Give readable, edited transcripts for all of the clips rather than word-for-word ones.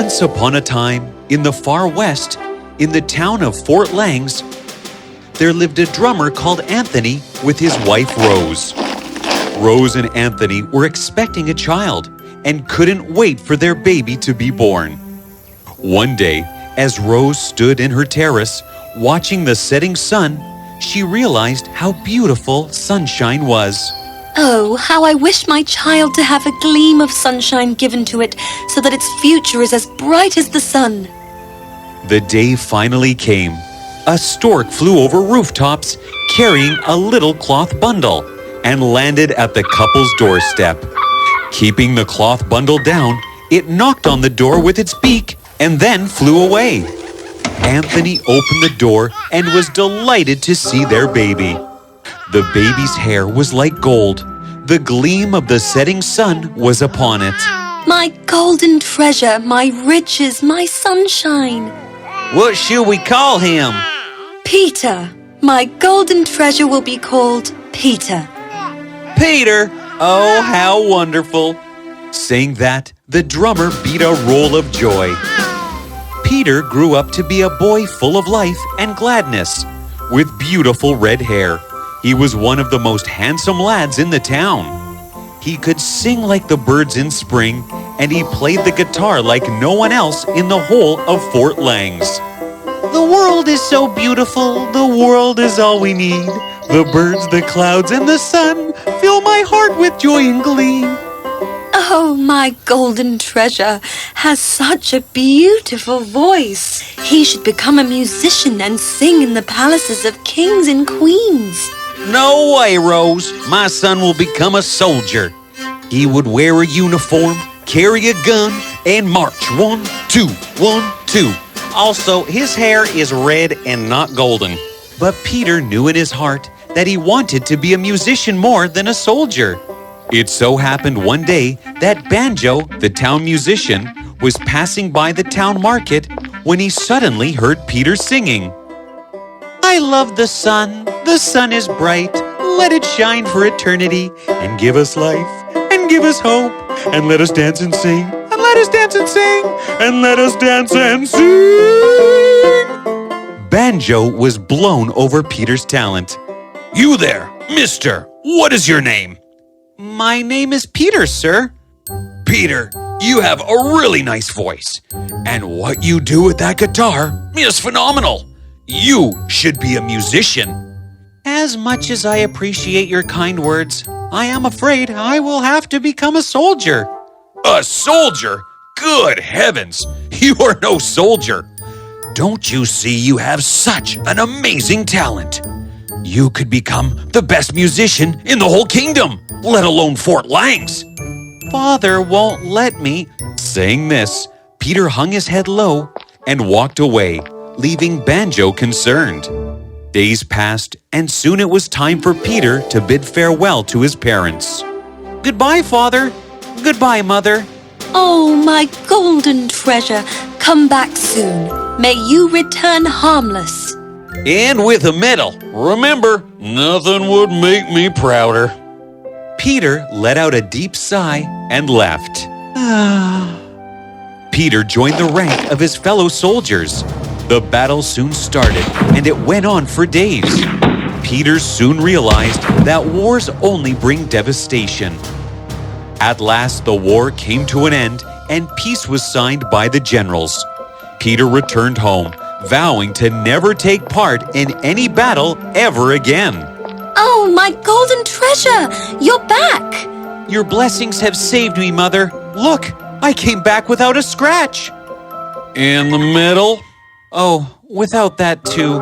Once upon a time, in the far west, in the town of Fort Langs, there lived a drummer called Anthony with his wife Rose. Rose and Anthony were expecting a child and couldn't wait for their baby to be born. One day, as Rose stood in her terrace, watching the setting sun, she realized how beautiful sunshine was. Oh, how I wish my child to have a gleam of sunshine given to it so that its future is as bright as the sun. The day finally came. A stork flew over rooftops carrying a little cloth bundle and landed at the couple's doorstep. Keeping the cloth bundle down, it knocked on the door with its beak and then flew away. Anthony opened the door and was delighted to see their baby. The baby's hair was like gold. The gleam of the setting sun was upon it. My golden treasure, my riches, my sunshine. What should we call him? Peter. My golden treasure will be called Peter. Peter! Oh, how wonderful! Saying that, the drummer beat a roll of joy. Peter grew up to be a boy full of life and gladness, with beautiful red hair. He was one of the most handsome lads in the town. He could sing like the birds in spring, and he played the guitar like no one else in the whole of Fort Langs. The world is so beautiful, the world is all we need. The birds, the clouds, and the sun fill my heart with joy and glee. Oh, my golden treasure has such a beautiful voice. He should become a musician and sing in the palaces of kings and queens. No way, Rose. My son will become a soldier. He would wear a uniform, carry a gun, and march 1, 2, 1, 2. Also, his hair is red and not golden. But Peter knew in his heart that he wanted to be a musician more than a soldier. It so happened one day that Banjo, the town musician, was passing by the town market when he suddenly heard Peter singing. I love the sun is bright, let it shine for eternity, and give us life, and give us hope, and let us dance and sing, and let us dance and sing, and let us dance and sing. Banjo was blown over Peter's talent. You there, mister, what is your name? My name is Peter, sir. Peter, you have a really nice voice, and what you do with that guitar is phenomenal. You should be a musician. As much as I appreciate your kind words, I am afraid I will have to become a soldier. A soldier? Good heavens, you are no soldier. Don't you see you have such an amazing talent? You could become the best musician in the whole kingdom, let alone Fort Langs. Father won't let me. Saying this, Peter hung his head low and walked away, leaving Banjo concerned. Days passed, and soon it was time for Peter to bid farewell to his parents. Goodbye, Father. Goodbye, Mother. Oh, my golden treasure, come back soon. May you return harmless. And with a medal. Remember, nothing would make me prouder. Peter let out a deep sigh and left. Peter joined the rank of his fellow soldiers. The battle soon started, and it went on for days. Peter soon realized that wars only bring devastation. At last, the war came to an end, and peace was signed by the generals. Peter returned home, vowing to never take part in any battle ever again. Oh, my golden treasure! You're back! Your blessings have saved me, Mother. Look, I came back without a scratch. And the medal? Oh, without that too.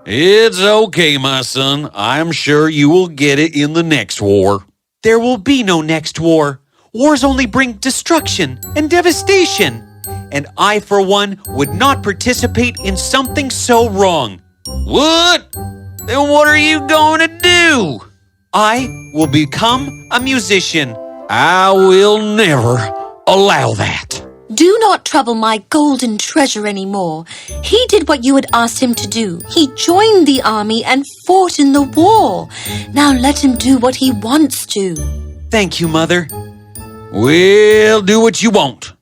It's okay, my son. I'm sure you will get it in the next war. There will be no next war. Wars only bring destruction and devastation. And I, for one, would not participate in something so wrong. What? Then what are you going to do? I will become a musician. I will never allow that. Do not trouble my golden treasure anymore. He did what you had asked him to do. He joined the army and fought in the war. Now let him do what he wants to. Thank you, Mother. Well, do what you want.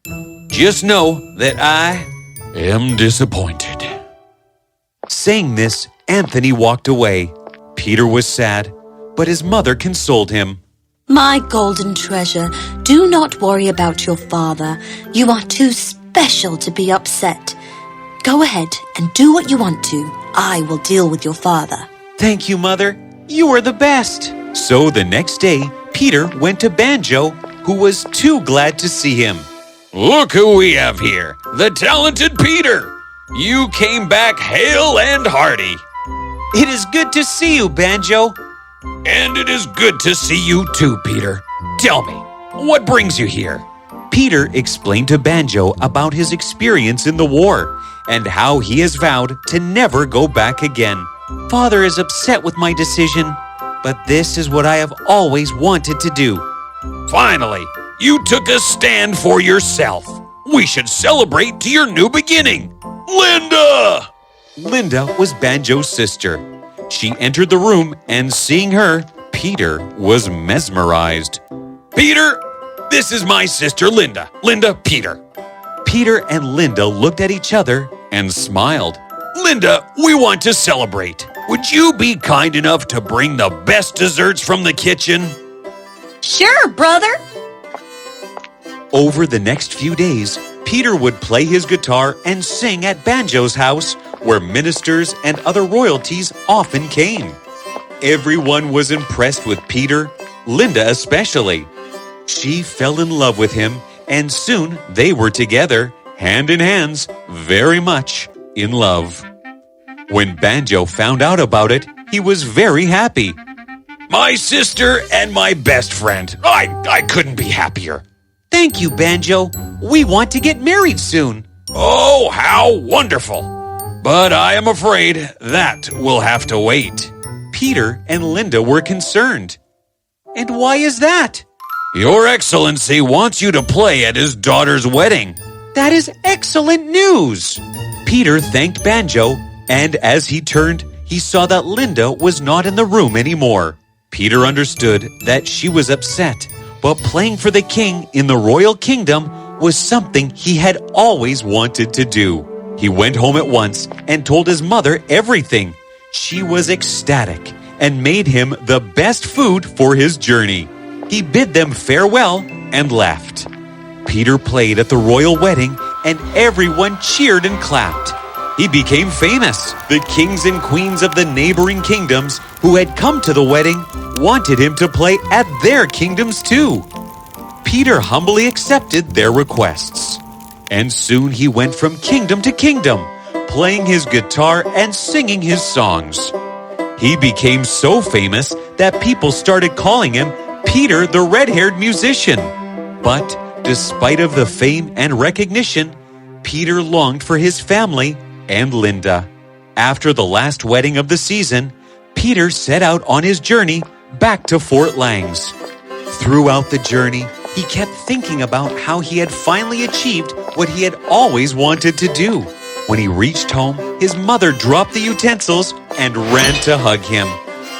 Just know that I am disappointed." Saying this, Anthony walked away. Peter was sad, but his mother consoled him. My golden treasure, do not worry about your father. You are too special to be upset. Go ahead and do what you want to. I will deal with your father. Thank you, Mother. You are the best. So the next day, Peter went to Banjo, who was too glad to see him. "Look who we have here, the talented Peter. You came back hale and hearty." "It is good to see you, Banjo." "And it is good to see you too, Peter. Tell me, what brings you here?" Peter explained to Banjo about his experience in the war and how he has vowed to never go back again. "Father is upset with my decision, but this is what I have always wanted to do." "Finally, you took a stand for yourself. We should celebrate to your new beginning. Linda!" Linda was Banjo's sister. She entered the room, and seeing her, Peter was mesmerized. "Peter, this is my sister Linda. Linda, Peter." Peter and Linda looked at each other and smiled. "Linda, we want to celebrate. Would you be kind enough to bring the best desserts from the kitchen?" Sure, brother. Over the next few days, Peter would play his guitar and sing at Banjo's house, where ministers and other royalties often came. Everyone was impressed with Peter, Linda especially. She fell in love with him, and soon they were together, hand in hands, very much in love. When Banjo found out about it, he was very happy. "My sister and my best friend. I couldn't be happier." "Thank you, Banjo. We want to get married soon." "Oh, how wonderful. But I am afraid that will have to wait." Peter and Linda were concerned. "And why is that?" "Your Excellency wants you to play at his daughter's wedding." "That is excellent news." Peter thanked Banjo, and as he turned, he saw that Linda was not in the room anymore. Peter understood that she was upset, but playing for the king in the royal kingdom was something he had always wanted to do. He went home at once and told his mother everything. She was ecstatic and made him the best food for his journey. He bid them farewell and left. Peter played at the royal wedding, and everyone cheered and clapped. He became famous. The kings and queens of the neighboring kingdoms who had come to the wedding wanted him to play at their kingdoms too. Peter humbly accepted their requests. And soon he went from kingdom to kingdom, playing his guitar and singing his songs. He became so famous that people started calling him Peter the Red-Haired Musician. But despite of the fame and recognition, Peter longed for his family and Linda. After the last wedding of the season, Peter set out on his journey back to Fort Langs. Throughout the journey, he kept thinking about how he had finally achieved what he had always wanted to do. When he reached home, his mother dropped the utensils and ran to hug him.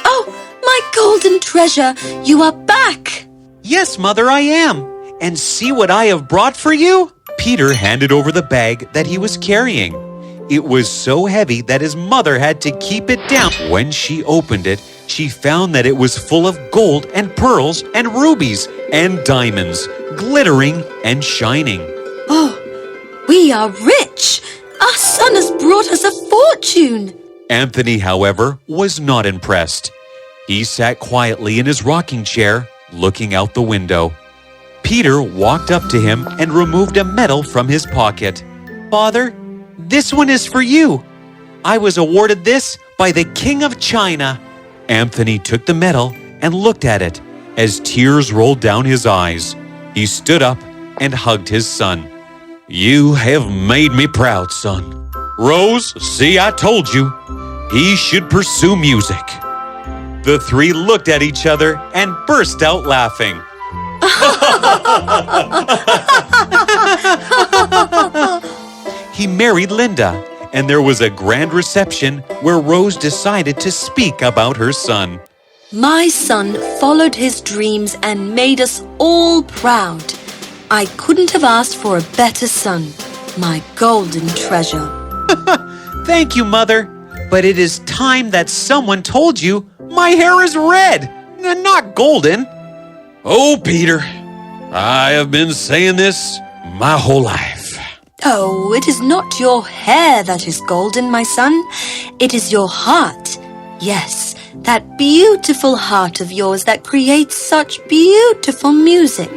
Oh, my golden treasure, you are back. "Yes, Mother, I am. And see what I have brought for you?" Peter handed over the bag that he was carrying. It was so heavy that his mother had to keep it down. When she opened it, she found that it was full of gold and pearls and rubies and diamonds, glittering and shining. Oh, we are rich. Our son has brought us a fortune. Anthony, however, was not impressed. He sat quietly in his rocking chair, looking out the window. Peter walked up to him and removed a medal from his pocket. "Father, this one is for you. I was awarded this by the King of China." Anthony took the medal and looked at it as tears rolled down his eyes. He stood up and hugged his son. "You have made me proud, son. Rose, see, I told you. He should pursue music." The three looked at each other and burst out laughing. He married Linda, and there was a grand reception where Rose decided to speak about her son. My son followed his dreams and made us all proud. I couldn't have asked for a better son, my golden treasure. Thank you, Mother. But it is time that someone told you my hair is red and not golden. Oh, Peter, I have been saying this my whole life. Oh, it is not your hair that is golden, my son. It is your heart. Yes, that beautiful heart of yours that creates such beautiful music.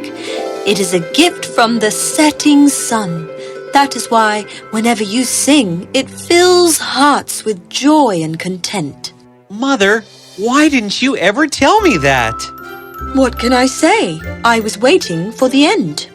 It is a gift from the setting sun. That is why, whenever you sing, it fills hearts with joy and content. Mother, why didn't you ever tell me that? What can I say? I was waiting for the end.